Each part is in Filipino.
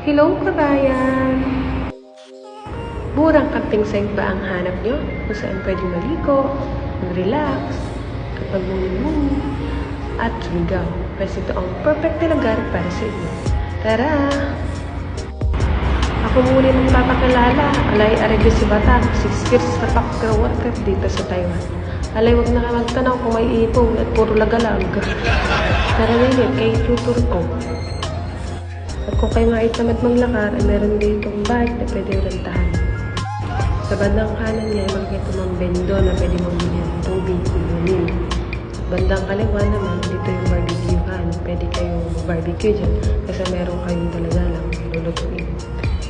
Hello, kabayan! Murang camping site ba ang hanap nyo? Kung saan pwedeng maligo, mag-relax, at magmumuni, at sumigaw. Kasi ito ang perfect na lugar para sa inyo. Tara! Ako muli nang papakilala. Alay Arede si Batang, 6 years na background worker dito sa Taiwan. Alay, wag na ka magtanaw kung may ipong at puro lagalag. Tara ninit, kay tutur ko. At kung kayo mait naman maglakar, ay meron ditong bike na pwede rentahan. Sa bandang kanan niya ay makikita mong bendo na pwede mong bilhin ng tubig, inumin. Sa bandang kaliwa naman, dito yung barbecuehan. Pwede kayong barbecue dyan kasi meron kayong daladalang lulutuin.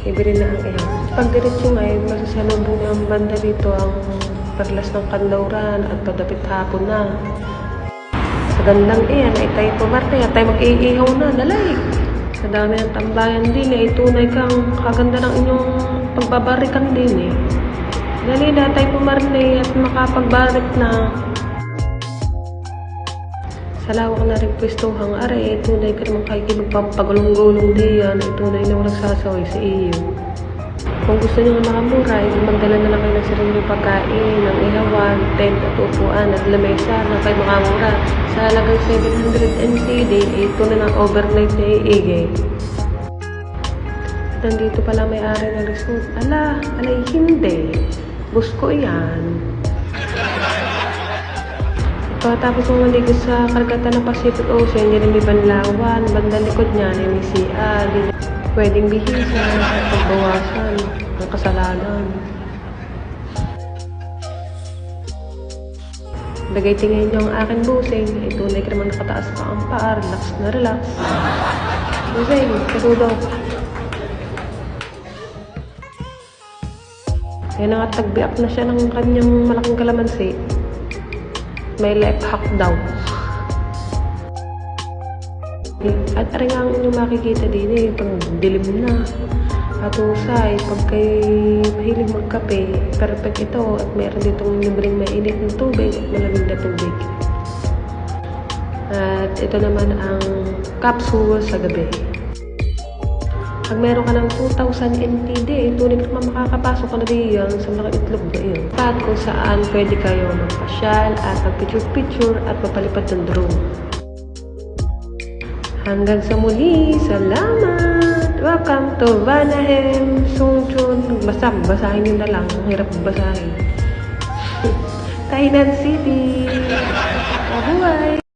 Libre na ang ihaw. Pag diretso nga ay masasalubong ang banda dito ang perlas ng kanlauran at padapit hapon na. Sa gandang iyan ay tayo pumarte at tayo mag-iihaw na, lalay! Sa dami ng tambayan din ay tunay kang kaganda ng inyong pagbabarikan din eh. Dali na tayo pumarne at makapagbarik na. Sa lawak na rin pwestuhang are, ay tunay ka naman kayo magpapagulong-gulong diyan, ay tunay na walang sasaway sa iyo. Kung gusto nyo nga makamura, ay magdala na lang kayo ng sariling pagkain, ng ihawan, tent at upuan at lamesa na kayo makamura. Sa halagang 700 NCD, ay tunay ng overnight na iigay. At nandito pala may-ari ng resort. Alay hindi. Bus ko yan. Pagkatapos mong maligo sa karagatan ng Pacific Ocean, yan may banlawan, bandang likod niya ay may CR, pwedeng bihisa at pagbawasan ng kasalanan. Bagay tingin niyo ang aking busing, ay tunay ka naman nakataas pa ang paa, relax na relax. Busing, kasudok. Yan na nga, tagbiak na siya ng kanyang malaking kalamansi. May life hack daw. At rin nga ang inyong makikita din eh, pag dilim na. At usay, pag kayo mahilig magkape, perfect ito. At meron ditong libreng mainit ng tubig at malamig na tubig. At ito naman ang capsule sa gabi. Pag meron ka ng 2,000 NTD, tunay ka naman makakapasok ka na diyan sa malaking itlog na iyon. At kung saan pwede kayo magpasyal at magpicture-picture at mapalipad ng drone. Hanggang sa muli, salamat! Welcome to Vanahem, Songchon. Basahin nyo na lang, ang hirap basahin. Tainan City! Mabuhay!